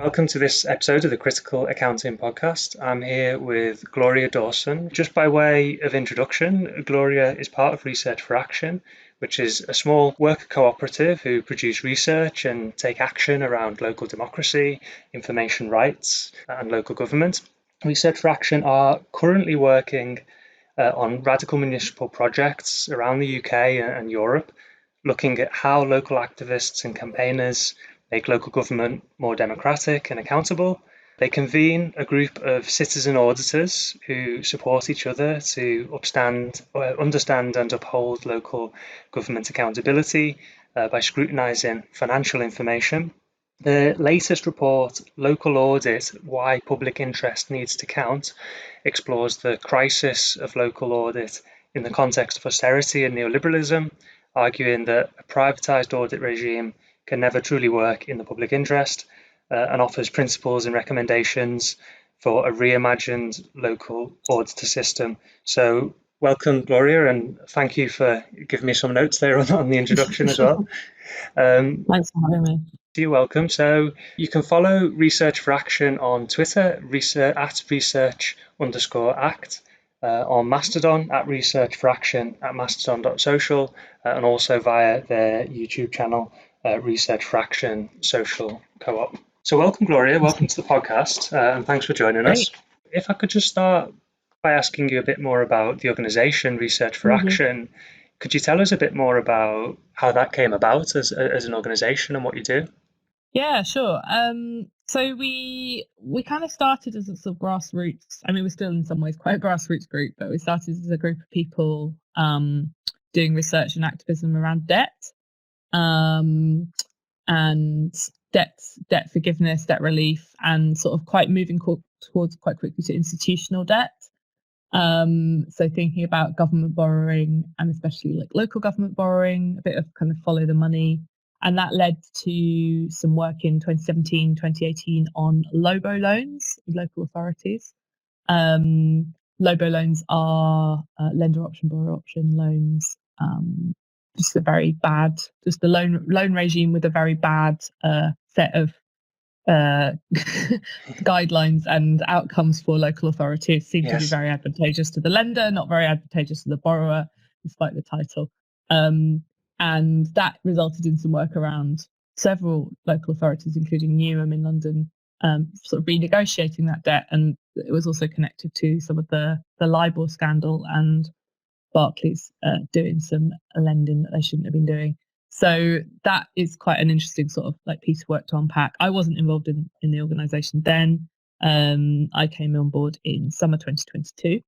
Welcome to this episode of the Critical Accounting Podcast. I'm here with Gloria Dawson. Just by way of introduction, Gloria is part of Research for Action, which is a small worker cooperative who produce research and take action around local democracy, information rights, and local government. Research for Action are currently working on radical municipal projects around the UK and Europe, looking at how local activists and campaigners make local government more democratic and accountable. They convene a group of citizen auditors who support each other to understand and uphold local government accountability by scrutinising financial information. The latest report, Local Audit, Why Public Interest Needs to Count, explores the crisis of local audit in the context of austerity and neoliberalism, arguing that a privatised audit regime can never truly work in the public interest, and offers principles and recommendations for a reimagined local auditor system. So welcome, Gloria, and thank you for giving me some notes there on the introduction as well. Thanks for having me. You're welcome. So you can follow Research for Action on Twitter, at research_act, on Mastodon at Research for Action at mastodon.social, and also via their YouTube channel, Research for Action Social Co-op. So welcome, Gloria. Welcome to the podcast, and thanks for joining us. If I could just start by asking you a bit more about the organisation Research for Action, could you tell us a bit more about how that came about as an organisation and what you do? Yeah, sure. So we kind of started as a sort of grassroots. I mean, we're still in some ways quite a grassroots group, but we started as a group of people doing research and activism around debt. And debt forgiveness, debt relief, and sort of quite moving towards quite quickly to institutional debt. So thinking about government borrowing, and especially like local government borrowing, a bit of kind of follow the money. And that led to some work in 2017, 2018 on LOBO loans with local authorities. LOBO loans are lender option, borrower option loans. Just a very bad, just the loan regime with a very bad set of guidelines and outcomes for local authorities seem to be very advantageous to the lender, not very advantageous to the borrower, despite the title. And that resulted in some work around several local authorities, including Newham in London, sort of renegotiating that debt. And it was also connected to some of the LIBOR scandal and Barclays doing some lending that they shouldn't have been doing. So that is quite an interesting sort of like piece of work to unpack. I wasn't involved in the organisation then. I came on board in summer 2022.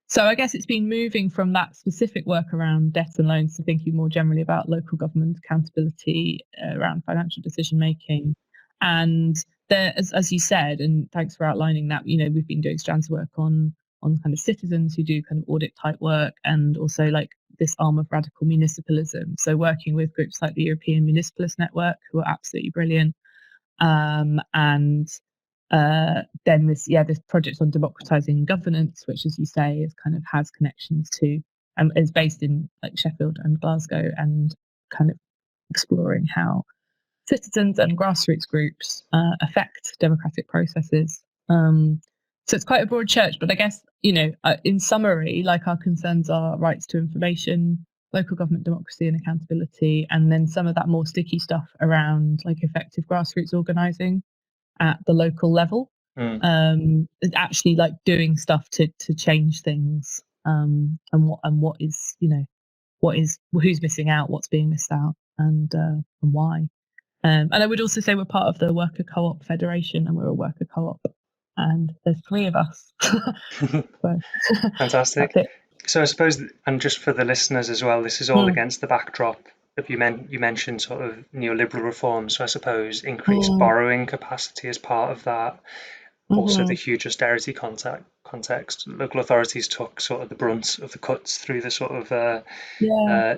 So I guess it's been moving from that specific work around debt and loans to thinking more generally about local government accountability around financial decision making. And there, as you said, and thanks for outlining that, we've been doing strands of work on kind of citizens who do kind of audit type work, and also like this arm of radical municipalism. So working with groups like the European Municipalist Network, who are absolutely brilliant. And then this project on democratizing governance, which, as you say, is kind of has connections to, is based in like Sheffield and Glasgow, and kind of exploring how citizens and grassroots groups affect democratic processes. So it's quite a broad church, but I guess, in summary, like our concerns are rights to information, local government democracy and accountability, and then some of that more sticky stuff around like effective grassroots organising at the local level, actually like doing stuff to change things, and what is, who's missing out, what's being missed out, and why. And I would also say we're part of the Worker Co-op Federation, and we're a worker co-op, and there's 3 of us. So, fantastic. So I suppose, and just for the listeners as well, this is all against the backdrop of you mentioned sort of neoliberal reforms. So I suppose increased borrowing capacity as part of that. Also the huge austerity context. Local authorities took sort of the brunt of the cuts through the sort of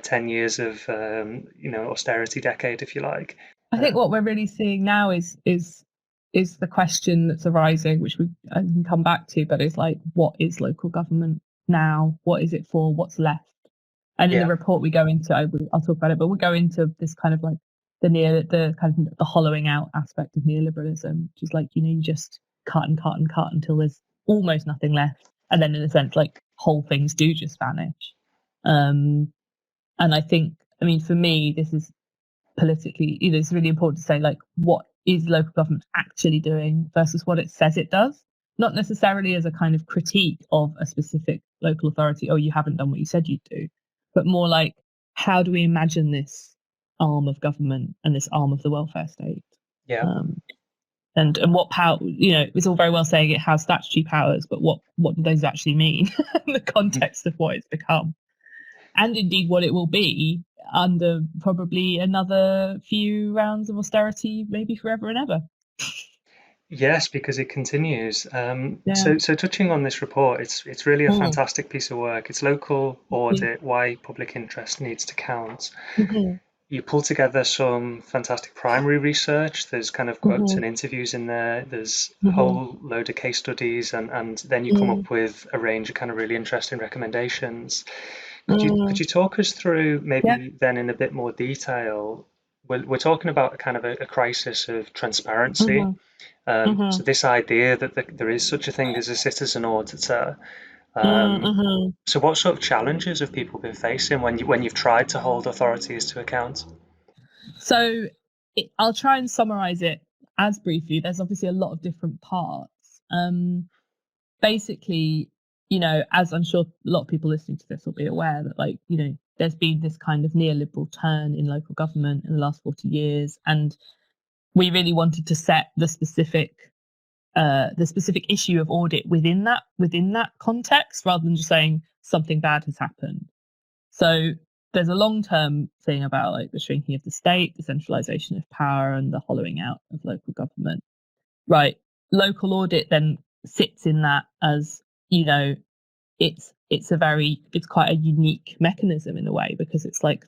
10 years of austerity decade, if you like. I think what we're really seeing now is the question that's arising, which I can come back to, but it's like, what is local government now? What is it for? What's left? And in the report we go into, I'll talk about it, but we'll go into this kind of like the kind of the hollowing out aspect of neoliberalism, which is like, you just cut and cut and cut until there's almost nothing left, and then in a sense like whole things do just vanish. And I think, I mean, for me, this is politically, it's really important to say, like, what is local government actually doing versus what it says it does, not necessarily as a kind of critique of a specific local authority, oh, you haven't done what you said you'd do, but more like, how do we imagine this arm of government and this arm of the welfare state? Yeah. And what power, it's all very well saying it has statutory powers, but what do those actually mean in the context of what it's become? And indeed what it will be under probably another few rounds of austerity, maybe forever and ever. Yes, because it continues. So touching on this report, it's really a fantastic piece of work. It's local audit, why public interest needs to count. Mm-hmm. You pull together some fantastic primary research. There's kind of quotes and interviews in there. There's a whole load of case studies, and then you come up with a range of kind of really interesting recommendations. Could you talk us through maybe then in a bit more detail? We're talking about a kind of a crisis of transparency. So this idea that there is such a thing as a citizen auditor. So what sort of challenges have people been facing when you've tried to hold authorities to account? So I'll try and summarize it as briefly. There's obviously a lot of different parts. Basically, as I'm sure a lot of people listening to this will be aware, that like, there's been this kind of neoliberal turn in local government in the last 40 years. And we really wanted to set the specific issue of audit within that context, rather than just saying something bad has happened. So there's a long-term thing about like the shrinking of the state, the centralization of power, and the hollowing out of local government. Right. Local audit then sits in that as, it's quite a unique mechanism in a way, because it's like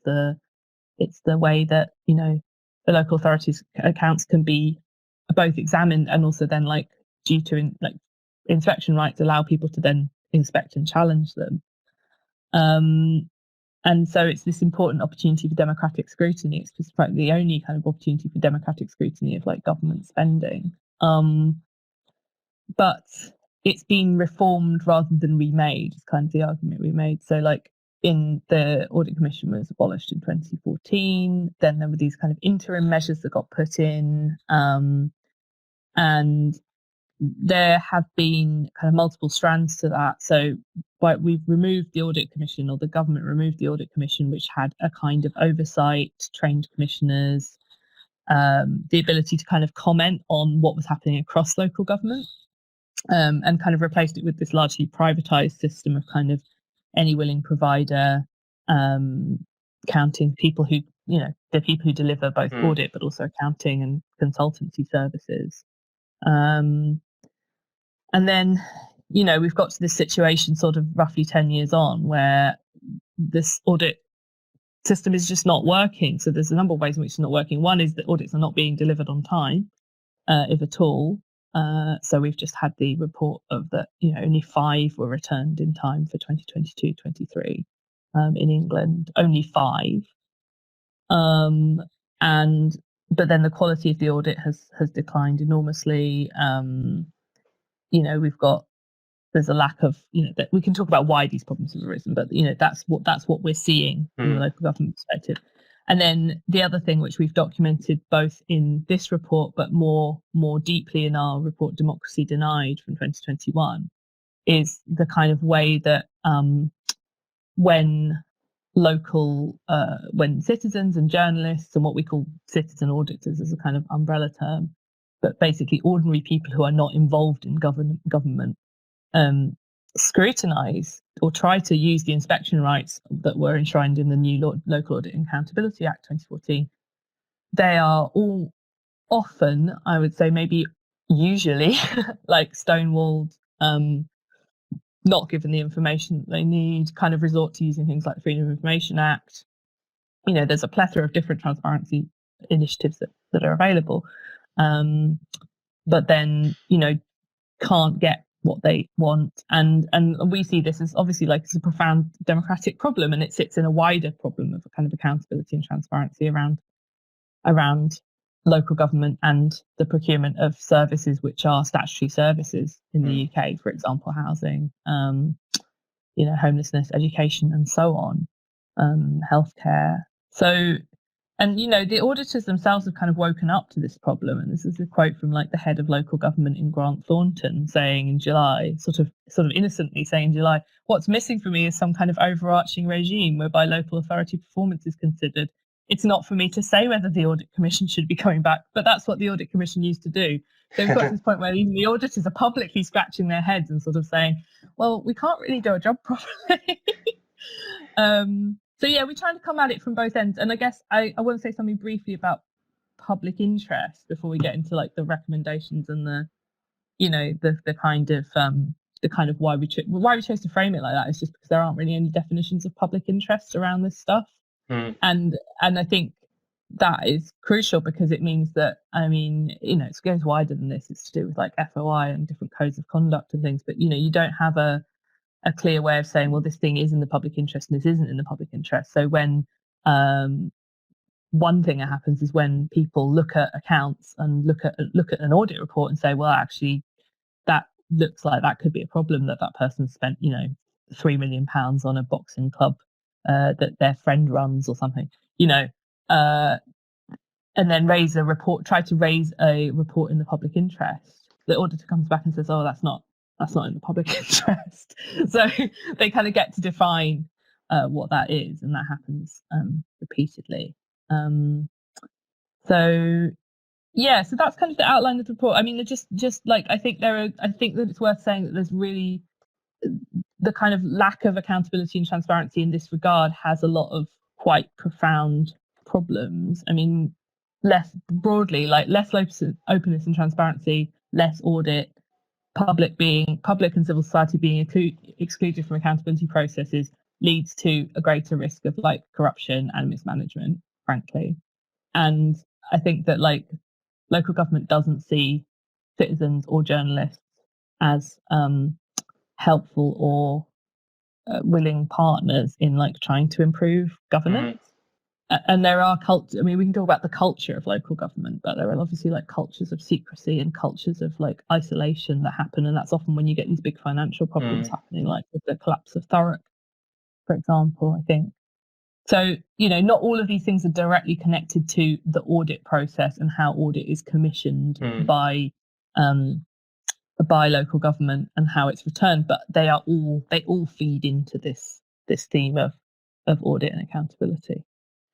it's the way that, the local authorities' accounts can be both examined and also then, like, due to inspection rights, allow people to then inspect and challenge them. And so it's this important opportunity for democratic scrutiny. It's just like the only kind of opportunity for democratic scrutiny of like government spending. But it's been reformed rather than remade, is kind of the argument we made. So like, in the Audit Commission was abolished in 2014. Then there were these kind of interim measures that got put in. And there have been kind of multiple strands to that. So we've removed the Audit Commission, or the government removed the Audit Commission, which had a kind of oversight, trained commissioners, the ability to kind of comment on what was happening across local government, and kind of replaced it with this largely privatized system of kind of any willing provider, counting people who, the people who deliver both audit but also accounting and consultancy services. And then, we've got to this situation sort of roughly 10 years on where this audit system is just not working. So there's a number of ways in which it's not working. One is that audits are not being delivered on time, if at all. So we've just had the report of that, only 5 were returned in time for 2022-23 in England, only 5. But then the quality of the audit has declined enormously. There's a lack of, that we can talk about why these problems have arisen, but that's what we're seeing from the local government perspective. And then the other thing which we've documented both in this report, but more deeply in our report Democracy Denied from 2021, is the kind of way that when citizens and journalists, and what we call citizen auditors as a kind of umbrella term, but basically ordinary people who are not involved in government, scrutinize or try to use the inspection rights that were enshrined in the new Local Audit and Accountability Act 2014, they are all often, I would say maybe usually, like stonewalled, not given the information that they need, kind of resort to using things like the Freedom of Information Act. There's a plethora of different transparency initiatives that are available, but then, can't get what they want. And we see this as obviously like it's a profound democratic problem, and it sits in a wider problem of a kind of accountability and transparency around around local government and the procurement of services which are statutory services in the UK, for example, housing, homelessness, education, and so on, healthcare. So, and the auditors themselves have kind of woken up to this problem. And this is a quote from like the head of local government in Grant Thornton saying in July, sort of innocently saying in July, "What's missing for me is some kind of overarching regime whereby local authority performance is considered. It's not for me to say whether the Audit Commission should be coming back, but that's what the Audit Commission used to do." So we've got to this point where even the auditors are publicly scratching their heads and sort of saying, well, we can't really do our job properly. So yeah, we're trying to come at it from both ends. And I guess I want to say something briefly about public interest before we get into like the recommendations and the kind of why we chose to frame it like that is just because there aren't really any definitions of public interest around this stuff. And I think that is crucial because it means that, it goes wider than this. It's to do with like FOI and different codes of conduct and things, but you don't have a clear way of saying, well, this thing is in the public interest and this isn't in the public interest. So when one thing that happens is when people look at accounts and look at an audit report and say, well, actually, that looks like that could be a problem that person spent, £3 million on a boxing club that their friend runs or something, and then try to raise a report in the public interest. The auditor comes back and says, oh, that's not in the public interest. So they kind of get to define what that is, and that happens repeatedly. So that's kind of the outline of the report. I mean, just like I think that it's worth saying that there's really the kind of lack of accountability and transparency in this regard has a lot of quite profound problems. I mean, less broadly, like less openness and transparency, less audit, public and civil society being excluded from accountability processes leads to a greater risk of like corruption and mismanagement, frankly. And I think that like local government doesn't see citizens or journalists as helpful or willing partners in like trying to improve governance. And there are we can talk about the culture of local government, but there are obviously like cultures of secrecy and cultures of like isolation that happen. And that's often when you get these big financial problems happening, like with the collapse of Thurrock, for example, I think. So, not all of these things are directly connected to the audit process and how audit is commissioned by local government and how it's returned, but they all feed into this theme of audit and accountability.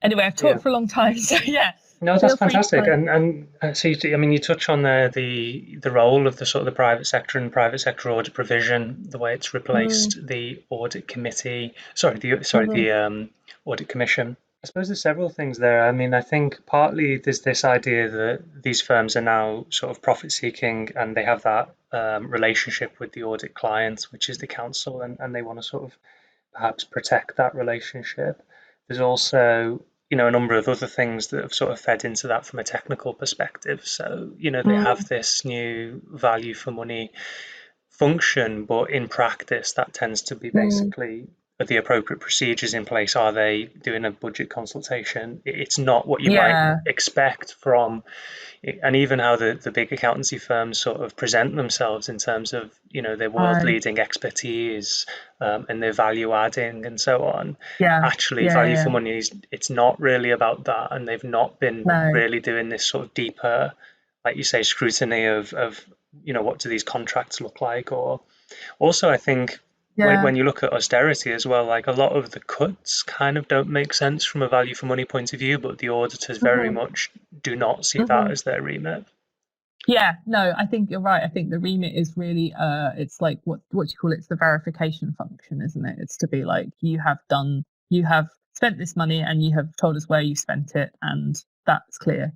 Anyway, I've talked for a long time, so yeah. No, that's fantastic. And so you touch on there the role of the sort of the private sector and private sector audit provision, the way it's replaced the audit committee. The audit commission. I suppose there's several things there. I mean, I think partly there's this idea that these firms are now sort of profit seeking and they have that relationship with the audit clients, which is the council, and they want to sort of perhaps protect that relationship. There's also a number of other things that have sort of fed into that from a technical perspective. So, they have this new value for money function, but in practice, that tends to be basically are the appropriate procedures in place? Are they doing a budget consultation? It's not what you might expect from, and even how the big accountancy firms sort of present themselves in terms of, their world-leading expertise and their value adding and so on. Actually, value for money it's not really about that, and they've not been really doing this sort of deeper, like you say, scrutiny of what do these contracts look like? Or also, I think when you look at austerity as well, like a lot of the cuts kind of don't make sense from a value for money point of view, but the auditors very much do not see that as their remit. Yeah, no, I think you're right. I think the remit is really, it's like what do you call it? It's the verification function, isn't it? It's to be like, you have spent this money and you have told us where you spent it, and that's clear,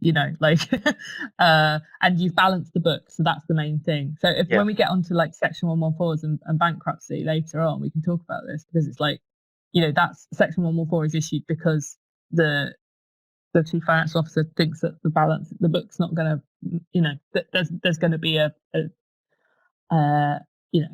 and you've balanced the book. So that's the main thing. So when we get onto like section 114s and bankruptcy later on, we can talk about this, because it's like, that's section 114 is issued because the chief financial officer thinks that the book's not going to, that there's going to be a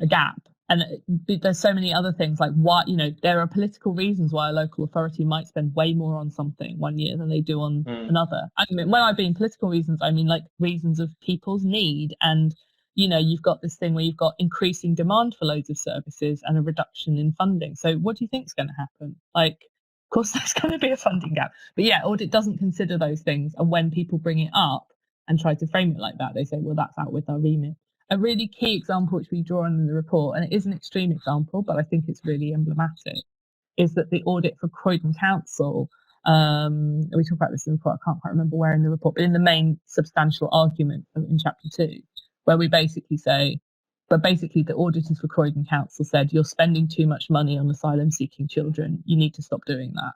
gap there's so many other things, like why, there are political reasons why a local authority might spend way more on something one year than they do on another. I mean, when I mean political reasons, I mean like reasons of people's need. And, you've got this thing where you've got increasing demand for loads of services and a reduction in funding. So what do you think is going to happen? Like, of course, there's going to be a funding gap. But yeah, audit doesn't consider those things. And when people bring it up and try to frame it like that, they say, well, that's out with our remit. A really key example which we draw on in the report, and it is an extreme example, but I think it's really emblematic, is that the audit for Croydon Council, we talk about this in the report, I can't quite remember where in the report, but in the main substantial argument in chapter 2, where we basically say, but basically the auditors for Croydon Council said, you're spending too much money on asylum seeking children, you need to stop doing that.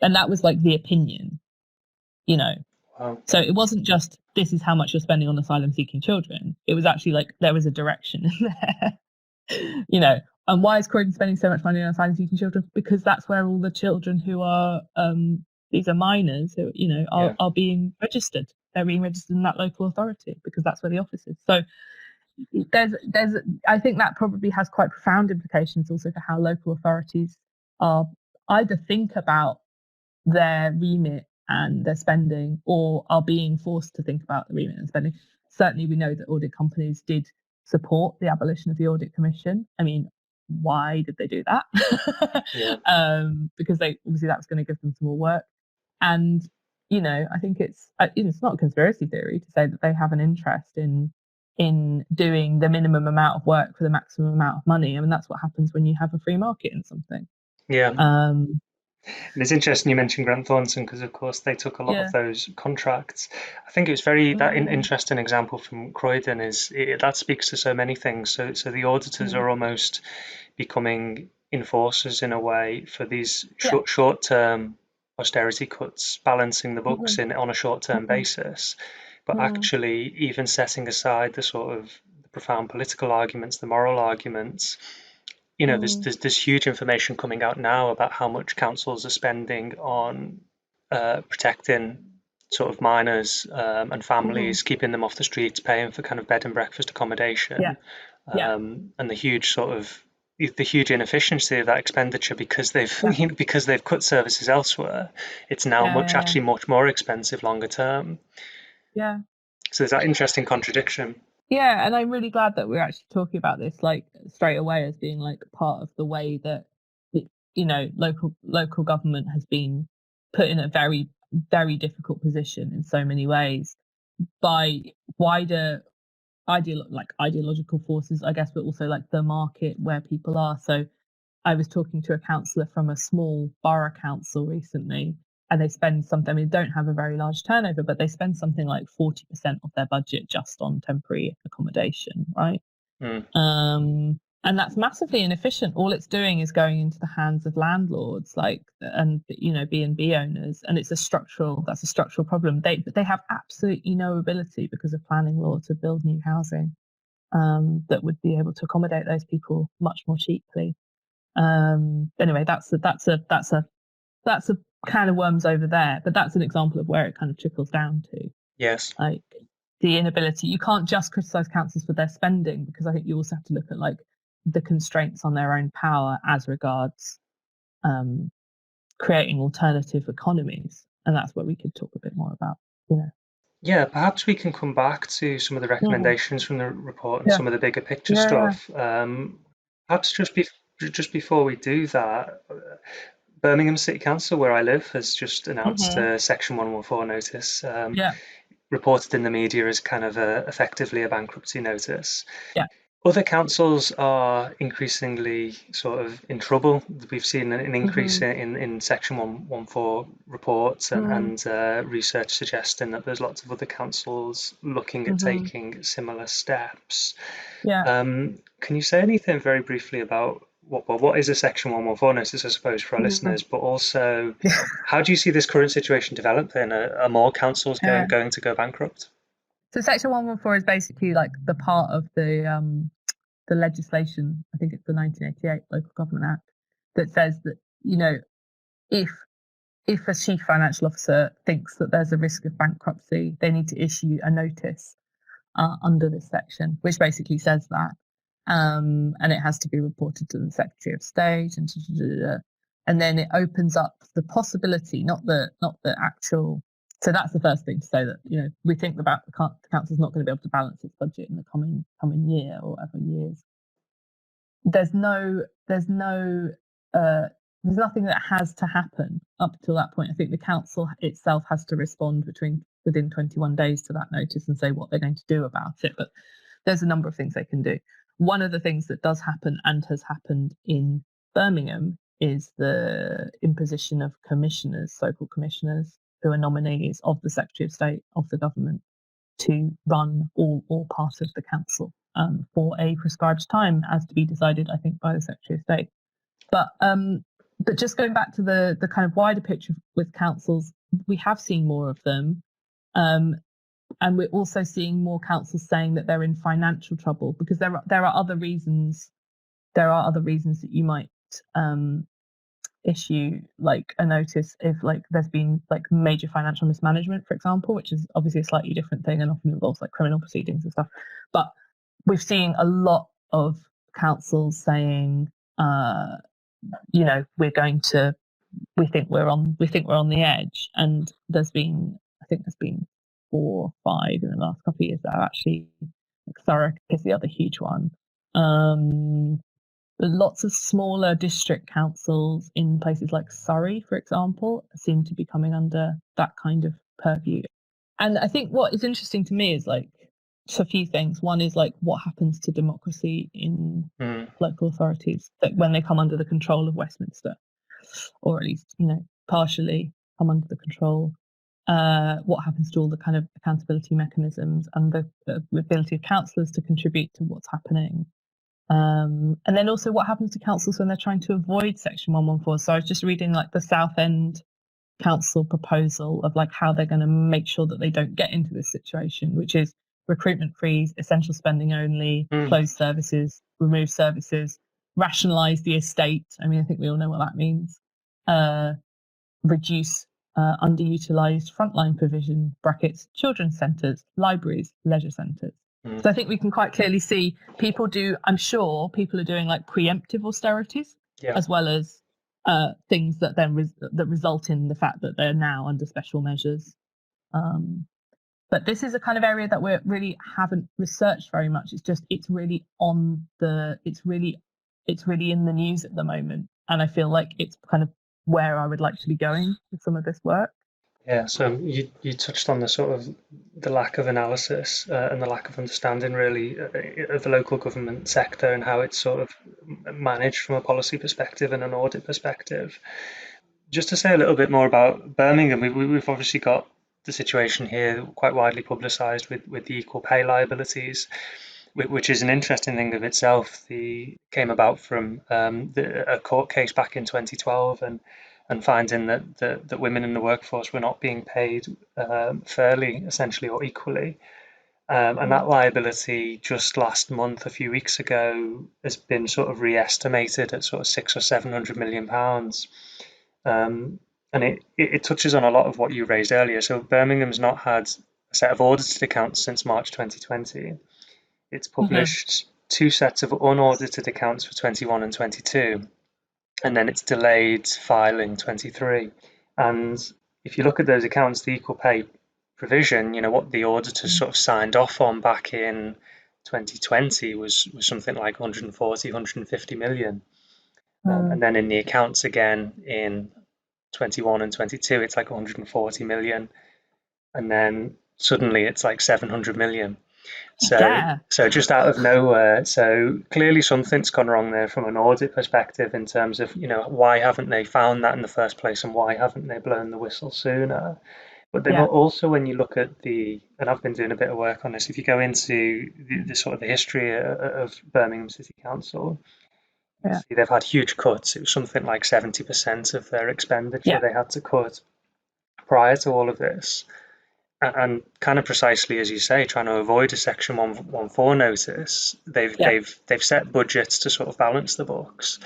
And that was like the opinion, Wow. So it wasn't just, this is how much you're spending on asylum seeking children. It was actually like, there was a direction in there, and why is Croydon spending so much money on asylum seeking children? Because that's where all the children who are, these are minors who, are being registered. They're being registered in that local authority because that's where the office is. So I think that probably has quite profound implications also for how local authorities are either think about their remit and their spending, or are being forced to think about the remit and spending. Certainly, we know that audit companies did support the abolition of the Audit Commission. I mean, why did they do that? Because obviously that was going to give them some more work. And, I think it's not a conspiracy theory to say that they have an interest in doing the minimum amount of work for the maximum amount of money. I mean, that's what happens when you have a free market in something. Yeah. And it's interesting you mentioned Grant Thornton because, of course, they took a lot of those contracts. I think it was interesting example from Croydon is that speaks to so many things. So the auditors are almost becoming enforcers in a way for these short-term austerity cuts, balancing the books on a short-term basis, but actually even setting aside the sort of the profound political arguments, the moral arguments. There's huge information coming out now about how much councils are spending on protecting sort of minors and families, keeping them off the streets, paying for kind of bed and breakfast accommodation, and the huge inefficiency of that expenditure because they've cut services elsewhere. It's now much more expensive longer term. Yeah. So there's that interesting contradiction. Yeah, and I'm really glad that we're actually talking about this like straight away as being like part of the way that local government has been put in a very, very difficult position in so many ways by wider ideological forces, I guess, but also like the market where people are. So I was talking to a councillor from a small borough council recently, and they spend something, they don't have a very large turnover, but they spend something like 40% of their budget just on temporary accommodation, right? And that's massively inefficient. All it's doing is going into the hands of landlords, and B&B owners, and that's a structural problem. They have absolutely no ability because of planning law to build new housing that would be able to accommodate those people much more cheaply. Anyway, that's a kind of worms over there, but that's an example of where it kind of trickles down to. Yes. Like the inability, you can't just criticize councils for their spending, because I think you also have to look at like the constraints on their own power as regards creating alternative economies. And that's what we could talk a bit more about, Yeah, perhaps we can come back to some of the recommendations from the report and some of the bigger picture stuff. Perhaps just before we do that, Birmingham City Council, where I live, has just announced a Section 114 notice, reported in the media as kind of effectively a bankruptcy notice. Yeah. Other councils are increasingly sort of in trouble. We've seen an increase in Section 114 reports and research suggesting that there's lots of other councils looking at taking similar steps. Yeah. Can you say anything very briefly about what is a Section 114 notice, I suppose, for our listeners, but also how do you see this current situation developing? Are more councils going to go bankrupt? So Section 114 is basically like the part of the legislation, I think it's the 1988 Local Government Act, that says that, if a chief financial officer thinks that there's a risk of bankruptcy, they need to issue a notice under this section, which basically says that. and it has to be reported to the Secretary of State, and then it opens up the possibility, not the actual. So that's the first thing to say, that we think about the council's not going to be able to balance its budget in the coming year or whatever years. There's nothing that has to happen up until that point. I think the council itself has to respond within 21 days to that notice and say what they're going to do about it. But there's a number of things they can do. One of the things that does happen and has happened in Birmingham is the imposition of commissioners, so-called commissioners, who are nominees of the Secretary of State of the government to run all part of the council for a prescribed time, as to be decided, I think, by the Secretary of State. But just going back to the kind of wider picture with councils, we have seen more of them. And we're also seeing more councils saying that they're in financial trouble, because there are other reasons. There are other reasons that you might issue like a notice if there's been major financial mismanagement, for example, which is obviously a slightly different thing and often involves criminal proceedings and stuff. But we're seeing a lot of councils saying, we think we're on the edge, and there's been 4 or 5 in the last couple of years that are actually, Thurrock is the other huge one. Lots of smaller district councils in places like Surrey, for example, seem to be coming under that kind of purview. And I think what is interesting to me is a few things. One is what happens to democracy in local authorities that when they come under the control of Westminster, or at least partially come under the control. What happens to all the kind of accountability mechanisms and the ability of councillors to contribute to what's happening. And then also what happens to councils when they're trying to avoid Section 114. So I was just reading the South End Council proposal of how they're going to make sure that they don't get into this situation, which is recruitment freeze, essential spending only, close services, remove services, rationalise the estate. I mean, I think we all know what that means. Reduce underutilised frontline provision, children's centres, libraries, leisure centres. So I think we can quite clearly see I'm sure people are doing preemptive austerities, as well as things that then that result in the fact that they're now under special measures. But this is a kind of area that we really haven't researched very much. It's really in the news at the moment, and I feel like it's kind of where I would like to be going with some of this work. Yeah, so you touched on the sort of the lack of analysis and the lack of understanding really of the local government sector and how it's sort of managed from a policy perspective and an audit perspective. Just to say a little bit more about Birmingham, we've obviously got the situation here quite widely publicised with the equal pay liabilities, which is an interesting thing of itself. Came about from a court case back in 2012 and finding that women in the workforce were not being paid fairly, essentially, or equally. And that liability just last month, a few weeks ago, has been sort of re-estimated at sort of £600 or £700 million. And it touches on a lot of what you raised earlier. So Birmingham's not had a set of audited accounts since March 2020. It's published 2 sets of unaudited accounts for 21 and 22. And then it's delayed filing 23. And if you look at those accounts, the equal pay provision, what the auditors sort of signed off on back in 2020 was something like 140, 150 million. And then in the accounts again in 21 and 22, it's like 140 million. And then suddenly it's like 700 million. So just out of nowhere. So clearly something's gone wrong there from an audit perspective in terms of, why haven't they found that in the first place and why haven't they blown the whistle sooner? But then also when you look at and I've been doing a bit of work on this, if you go into the sort of the history of Birmingham City Council, see they've had huge cuts. It was something like 70% of their expenditure they had to cut prior to all of this. And kind of precisely as you say, trying to avoid a Section 114 notice, they've set budgets to sort of balance the books,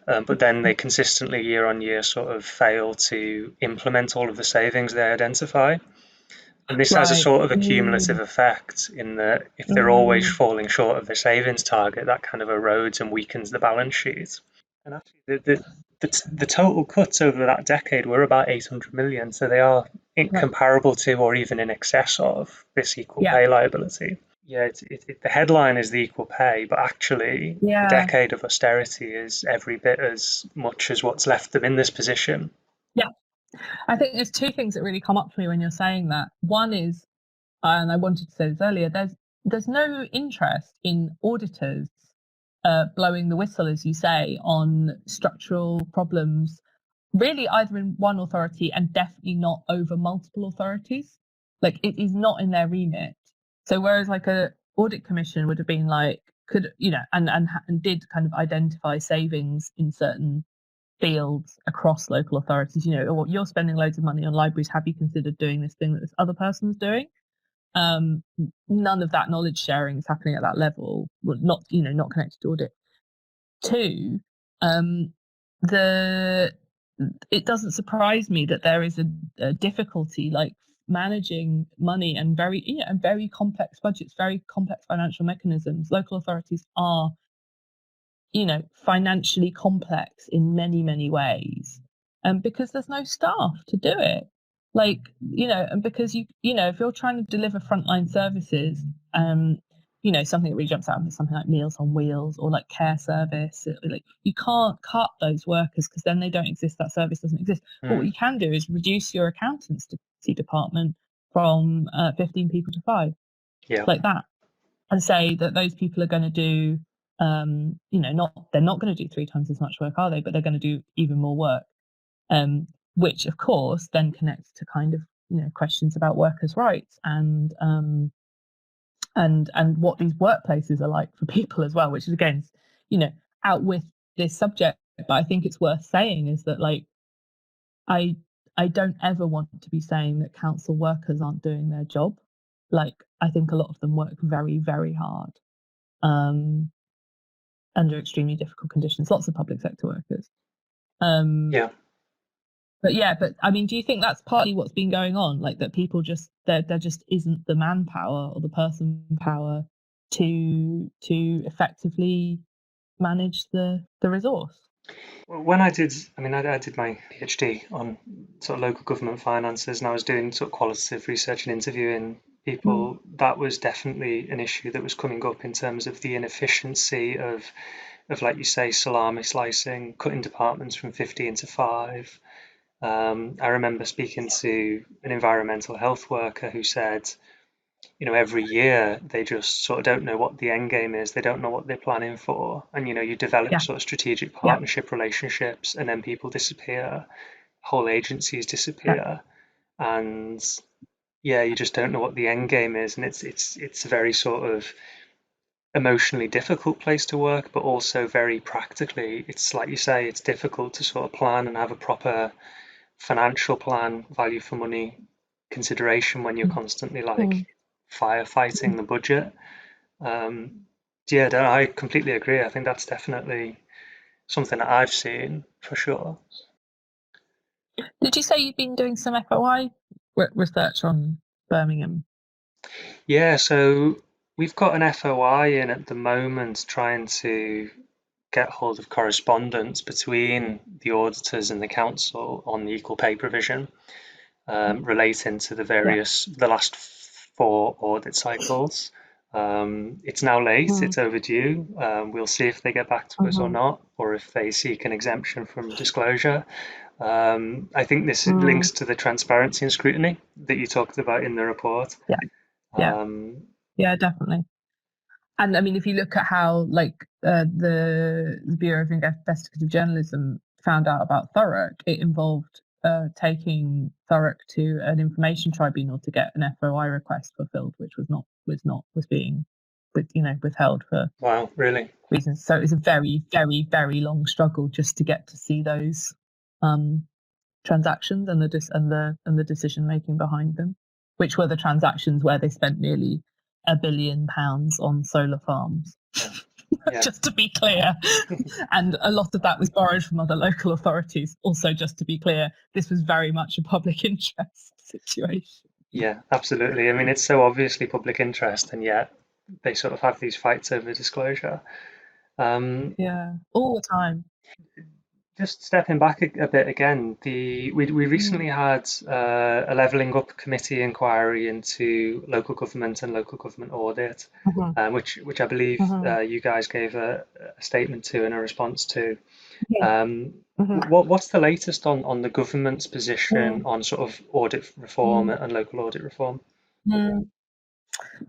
but then they consistently year on year sort of fail to implement all of the savings they identify. And this has a Right. sort of a cumulative effect in that if they're always falling short of the savings target, that kind of erodes and weakens the balance sheet. And actually, the total cuts over that decade were about 800 million, so they are Right. comparable to or even in excess of this equal Yeah. pay liability. Yeah, the headline is the equal pay, but actually, a Yeah. decade of austerity is every bit as much as what's left them in this position. Yeah. I think there's two things that really come up for me when you're saying that. One is, and I wanted to say this earlier, there's no interest in auditors blowing the whistle, as you say, on structural problems, really either in one authority and definitely not over multiple authorities. Like it is not in their remit. So whereas like a audit commission would have been like, could, you know, and did kind of identify savings in certain fields across local authorities, you know, or you're spending loads of money on libraries, have you considered doing this thing that this other person's doing? None of that knowledge sharing is happening at that level. Well, not, you know, not connected to audit. Two, the it doesn't surprise me that there is a difficulty like managing money and very complex budgets, very complex financial mechanisms. Local authorities are, you know, financially complex in many ways, because there's no staff to do it. Like, you know, and because you know, if you're trying to deliver frontline services, you know, something that really jumps out is something like Meals on Wheels or like care service. Like you can't cut those workers because then they don't exist. That service doesn't exist. But what you can do is reduce your accountancy department from 15 people to 5, like that, and say that those people are going to do, you know, they're not going to do 3 times as much work, are they? But they're going to do even more work, which of course then connects to kind of, you know, questions about workers' rights and what these workplaces are like for people as well, which is again, you know, out with this subject. But I think it's worth saying is that like I don't ever want to be saying that council workers aren't doing their job. Like I think a lot of them work very hard, under extremely difficult conditions. Lots of public sector workers. Yeah. But I mean, do you think that's partly what's been going on? Like that people just there just isn't the manpower or the person power to effectively manage the resource? When I did my PhD on sort of local government finances, and I was doing sort of qualitative research and interviewing people. That was definitely an issue that was coming up in terms of the inefficiency of like you say, salami slicing, cutting departments from 15 to 5. I remember speaking to an environmental health worker who said, you know, every year they just sort of don't know what the end game is. They don't know what they're planning for. And, you know, you develop sort of strategic partnership relationships and then people disappear, whole agencies disappear. And yeah, you just don't know what the end game is. And it's a very sort of emotionally difficult place to work, but also very practically, it's like you say, it's difficult to sort of plan and have a proper financial plan, value for money consideration when you're constantly like firefighting the budget. Yeah, I completely agree. I think that's definitely something that I've seen for sure. Did you say you've been doing some FOI research on Birmingham? Yeah, so we've got an FOI in at the moment trying to get hold of correspondence between the auditors and the council on the equal pay provision, relating to the last 4 audit cycles. It's now late, it's overdue. We'll see if they get back to us or not, or if they seek an exemption from disclosure. I think this links to the transparency and scrutiny that you talked about in the report. Yeah, definitely. And I mean, if you look at how like the Bureau of Investigative Journalism found out about Thurrock, it involved taking Thurrock to an information tribunal to get an FOI request fulfilled, which was being withheld for reasons. So it was a very long struggle just to get to see those transactions and the decision making behind them, which were the transactions where they spent nearly £1 billion on solar farms. Just to be clear. And a lot of that was borrowed from other local authorities. Also, just to be clear, this was very much a public interest situation. Yeah, absolutely. I mean, it's so obviously public interest, and yet they sort of have these fights over disclosure. Um, Yeah, all the time. just stepping back a bit again, we Mm. recently had a levelling up committee inquiry into local government and local government audit, Mhm, which I believe mhm, you guys gave a statement to and a response to. mhm, Um, mhm, what's the latest on the government's position mm, on sort of audit reform mm, and local audit reform? mm.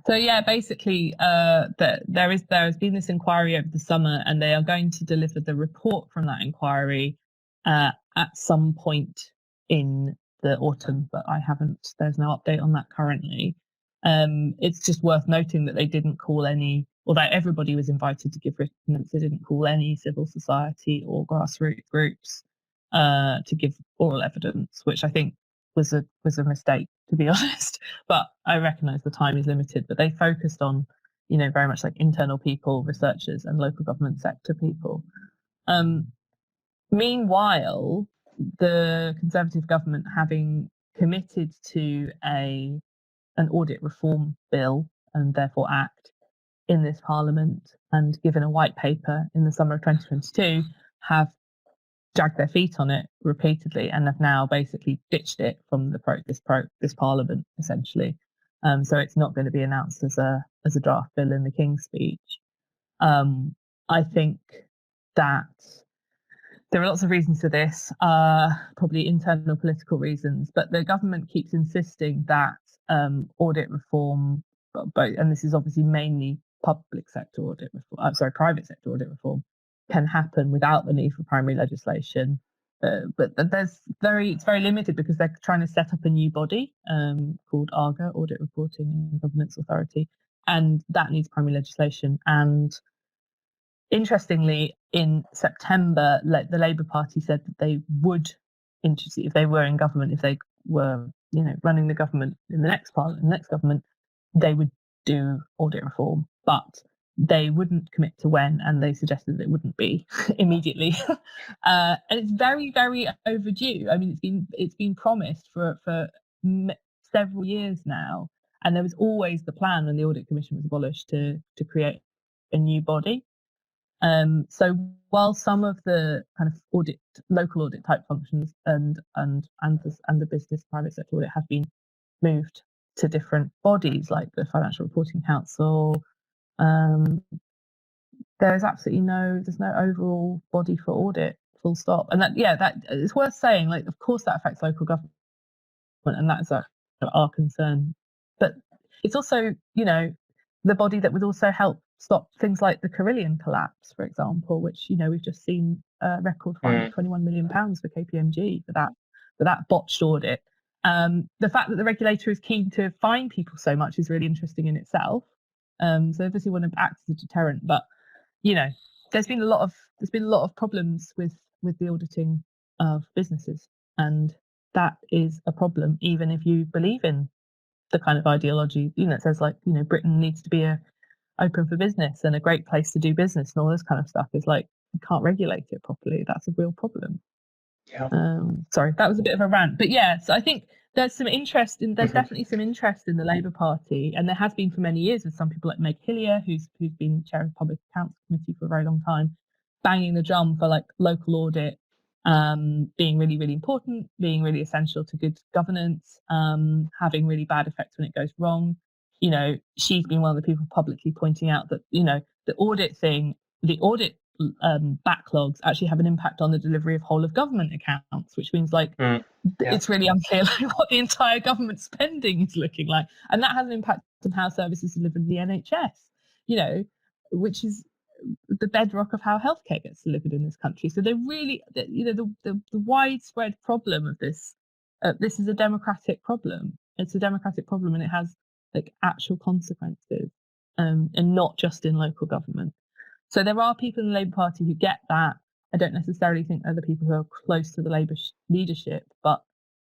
So yeah, basically, there has been this inquiry over the summer, and they are going to deliver the report from that inquiry at some point in the autumn. But I haven't. There's no update on that currently. It's just worth noting that they didn't call any, although everybody was invited to give written, they didn't call any civil society or grassroots groups to give oral evidence, which I think was a mistake, to be honest. But I recognise the time is limited. But they focused on, very much like internal people, researchers, and local government sector people. Um, Meanwhile, the Conservative government, having committed to an audit reform bill and therefore act in this Parliament and given a white paper in the summer of 2022, have dragged their feet on it repeatedly and have now basically ditched it from this Parliament essentially. So it's not going to be announced as a draft bill in the King's Speech. Um, I think that there are lots of reasons for this, probably internal political reasons, but the government keeps insisting that audit reform, and this is obviously mainly public sector audit reform, private sector audit reform, can happen without the need for primary legislation. But it's very limited because they're trying to set up a new body called ARGA, Audit Reporting and Governance Authority, and that needs primary legislation. And interestingly, in September, the Labour Party said that they would introduce, if they were in government, if they were, running the government in the next parliament, the next government, they would do audit reform, but they wouldn't commit to when, and they suggested that it wouldn't be immediately. And it's very, very overdue. I mean, it's been promised for several years now, and there was always the plan when the Audit Commission was abolished to create a new body. So while some of the kind of local audit type functions and the business private sector audit have been moved to different bodies like the Financial Reporting Council, um, there's no overall body for audit, full stop. And that it's worth saying, like, of course that affects local government, and that's our concern. But it's also, the body that would also help stop things like the Carillion collapse, for example, which we've just seen a record fine of £21 million for KPMG for that botched audit. The fact that the regulator is keen to fine people so much is really interesting in itself. So obviously want to act as a deterrent, but there's been a lot of problems with the auditing of businesses, and that is a problem, even if you believe in the kind of ideology, it says, like, Britain needs to be open for business and a great place to do business and all this kind of stuff. Is like, you can't regulate it properly. That's a real problem. Yeah. Sorry, that was a bit of a rant, but yeah. So I think there's definitely some interest in the Labour Party, and there has been for many years with some people like Meg Hillier, who's been chair of the Public Accounts Committee for a very long time, banging the drum for like local audit being really, really important, being really essential to good governance, having really bad effects when it goes wrong. She's been one of the people publicly pointing out that the audit backlogs actually have an impact on the delivery of whole of government accounts, which means like Yeah. it's really unclear like, what the entire government spending is looking like, and that has an impact on how services are delivered in the NHS, which is the bedrock of how healthcare gets delivered in this country. So they're really, the widespread problem of this. This is a democratic problem. It's a democratic problem, and it has like actual consequences, and not just in local government. So there are people in the Labour Party who get that. I don't necessarily think they're the people who are close to the Labour leadership, but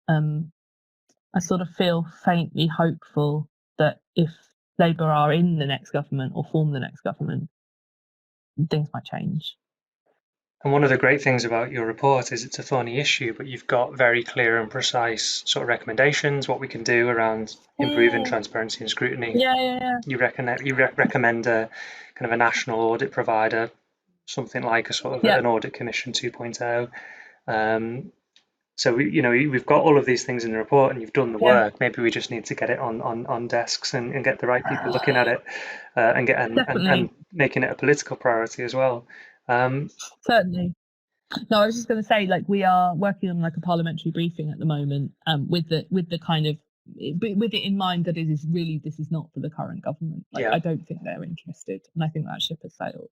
I sort of feel faintly hopeful that if Labour are in the next government or form the next government, things might change. And one of the great things about your report is it's a thorny issue, but you've got very clear and precise sort of recommendations, what we can do around improving transparency and scrutiny. Yeah. You recommend a kind of a national audit provider, something like a sort of an Audit Commission 2.0. So we've got all of these things in the report, and you've done the work. Maybe we just need to get it on desks and get the right people looking at it, and making it a political priority as well. Certainly. No, I was just going to say, like, we are working on like a parliamentary briefing at the moment, with the kind of with it in mind that this is not for the current government. Like, I don't think they're interested, and I think that ship has sailed.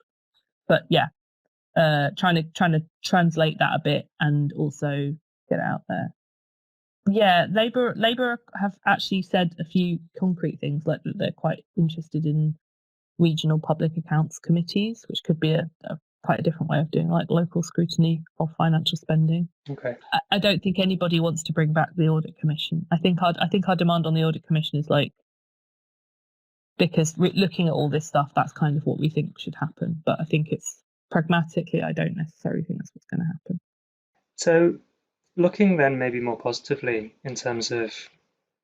But yeah, trying to translate that a bit and also get it out there. Yeah, Labour have actually said a few concrete things, like that they're quite interested in regional public accounts committees, which could be quite a different way of doing like local scrutiny of financial spending. Okay. I don't think anybody wants to bring back the Audit Commission. I think our demand on the Audit Commission is like, because looking at all this stuff, that's kind of what we think should happen. But I think it's pragmatically, I don't necessarily think that's what's going to happen. So looking then maybe more positively in terms of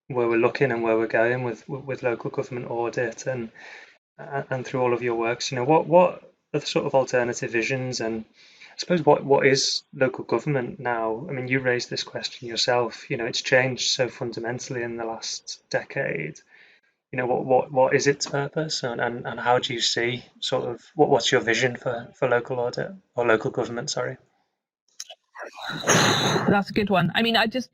where we're looking and where we're going with local government audit and through all of your works, what are the sort of alternative visions, and I suppose what is local government now? I mean, you raised this question yourself. It's changed so fundamentally in the last decade. What is its purpose, and how do you see sort of what's your vision for local audit or local government? Sorry. That's a good one. I mean, I just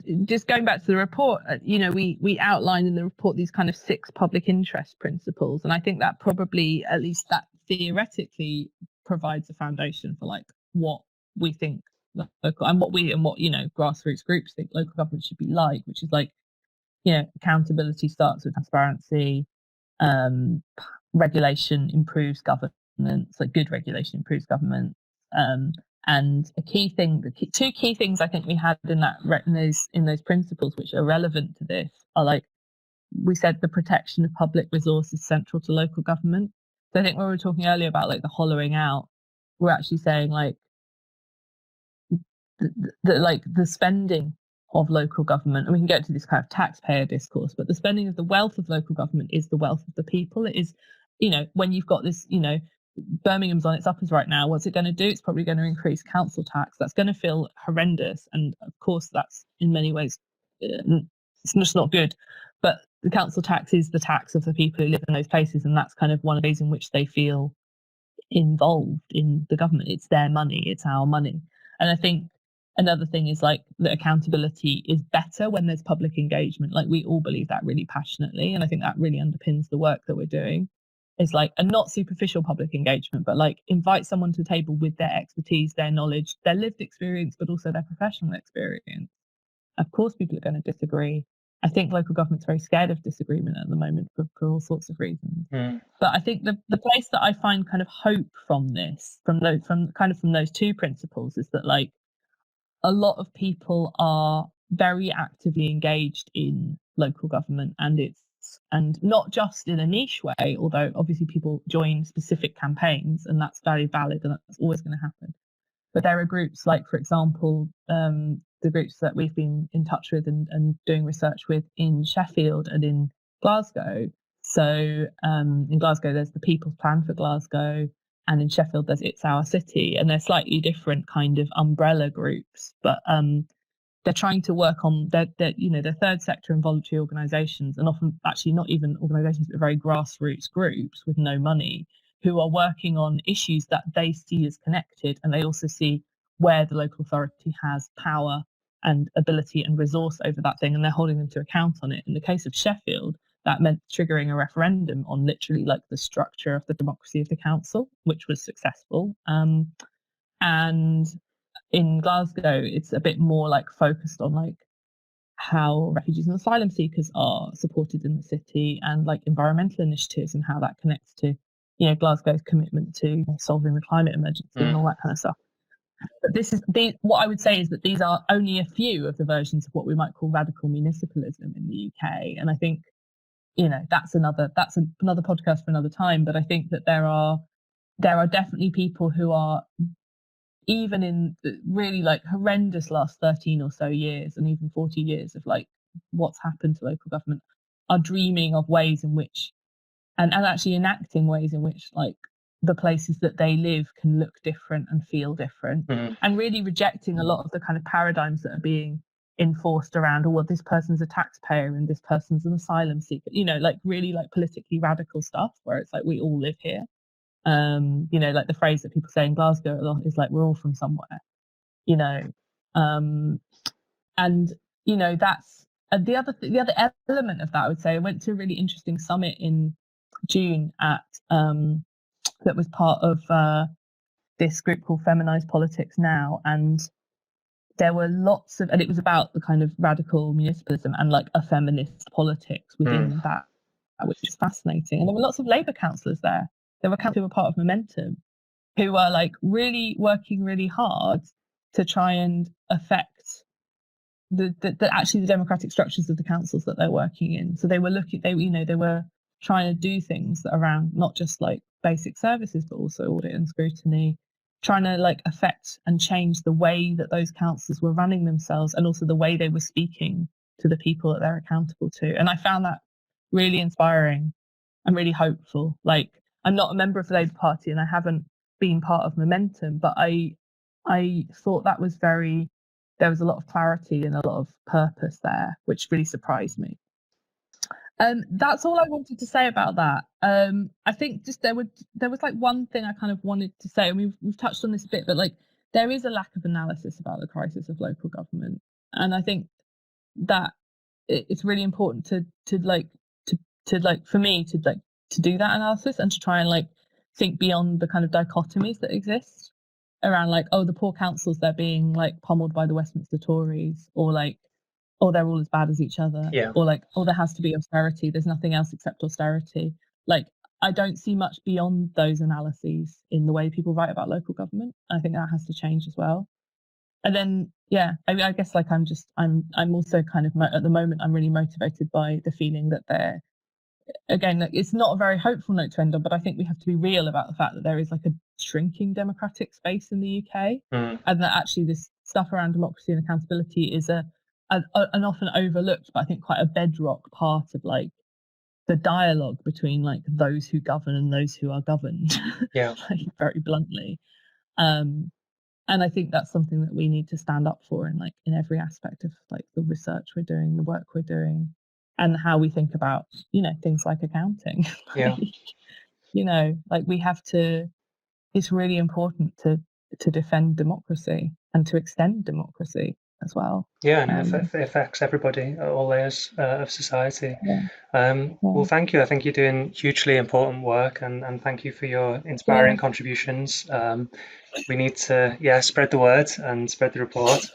going back to the report, we outlined in the report these kind of 6 public interest principles, and I think that probably, at least that theoretically, provides a foundation for like what we think local and what grassroots groups think local government should be like, which is like, accountability starts with transparency, regulation improves governance, like good regulation improves government. And two key things I think we had in those principles, which are relevant to this, are like, we said the protection of public resources central to local government. So I think when we were talking earlier about like the hollowing out, we're actually saying like the spending of local government, and we can get to this kind of taxpayer discourse, but the spending of the wealth of local government is the wealth of the people. It is, when you've got this, Birmingham's on its uppers right now. What's it going to do? It's probably going to increase council tax. That's going to feel horrendous. And of course, that's in many ways, it's just not good. But the council tax is the tax of the people who live in those places. And that's kind of one of the ways in which they feel involved in the government. It's their money. It's our money. And I think another thing is like that accountability is better when there's public engagement. Like, we all believe that really passionately. And I think that really underpins the work that we're doing. Is like a not superficial public engagement, but like invite someone to the table with their expertise, their knowledge, their lived experience, but also their professional experience. Of course, people are going to disagree. I think local government's very scared of disagreement at the moment for all sorts of reasons. But I think the place that I find kind of hope from this, from those 2 principles, is that like a lot of people are very actively engaged in local government, and not just in a niche way, although obviously people join specific campaigns, and that's very valid, and that's always going to happen. But there are groups like, for example, the groups that we've been in touch with and doing research with in Sheffield and in Glasgow. So in Glasgow, there's the People's Plan for Glasgow, and in Sheffield, there's It's Our City, and they're slightly different kind of umbrella groups, but they're trying to work on their third sector and voluntary organisations, and often actually not even organisations, but very grassroots groups with no money, who are working on issues that they see as connected, and they also see where the local authority has power and ability and resource over that thing, and they're holding them to account on it. In the case of Sheffield, that meant triggering a referendum on literally like the structure of the democracy of the council, which was successful. And in Glasgow, it's a bit more like focused on like how refugees and asylum seekers are supported in the city, and like environmental initiatives, and how that connects to, Glasgow's commitment to solving the climate emergency and all that kind of stuff. But what I would say is that these are only a few of the versions of what we might call radical municipalism in the UK. And I think, that's another podcast for another time. But I think that there are definitely people who are even in the really like horrendous last 13 or so years, and even 40 years of like what's happened to local government, are dreaming of ways in which, and actually enacting ways in which like the places that they live can look different and feel different, and really rejecting a lot of the kind of paradigms that are being enforced around, oh, well, this person's a taxpayer and this person's an asylum seeker, you know, like really like politically radical stuff where it's like we all live here. You know, like the phrase that people say in Glasgow a lot is like we're all from somewhere, you know. And you know, that's the other element of that. I would say I went to a really interesting summit in June at that was part of this group called Feminized Politics Now, and there were lots of, and it was about the kind of radical municipalism and like a feminist politics within that, which is fascinating. And there were lots of Labour councillors there. There were councillors who were part of Momentum, who were like really working really hard to try and affect the actually the democratic structures of the councils that they're working in. So they were they were trying to do things around not just like basic services, but also audit and scrutiny, trying to like affect and change the way that those councils were running themselves, and also the way they were speaking to the people that they're accountable to. And I found that really inspiring and really hopeful. Like, I'm not a member of the Labour Party and I haven't been part of Momentum, but I thought that was there was a lot of clarity and a lot of purpose there, which really surprised me. That's all I wanted to say about that. I think just there was like one thing I kind of wanted to say, and we've touched on this a bit, but like there is a lack of analysis about the crisis of local government, and I think that it's really important to for me to do that analysis and to try and like think beyond the kind of dichotomies that exist around like, oh, the poor councils, they're being like pummeled by the Westminster Tories, or like, oh, they're all as bad as each other, or like, oh, there has to be austerity, there's nothing else except austerity. Like, I don't see much beyond those analyses in the way people write about local government. I think that has to change as well. And then, yeah, I guess like I'm also kind of at the moment I'm really motivated by the feeling that again, like, it's not a very hopeful note to end on, but I think we have to be real about the fact that there is like a shrinking democratic space in the UK, and that actually this stuff around democracy and accountability is an often overlooked, but I think quite a bedrock part of like the dialogue between like those who govern and those who are governed. Yeah. Like, very bluntly. And I think that's something that we need to stand up for in every aspect of like the research we're doing, the work we're doing, and how we think about, you know, things like accounting. Yeah. You know, like we have to, it's really important to defend democracy and to extend democracy as well. Yeah, and it affects everybody at all layers of society. Yeah. Well, thank you. I think you're doing hugely important work, and thank you for your inspiring contributions. We need to, spread the word and spread the report.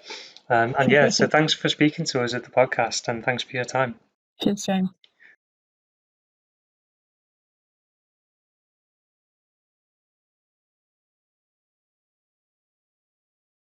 So thanks for speaking to us at the podcast, and thanks for your time. Cheers, James.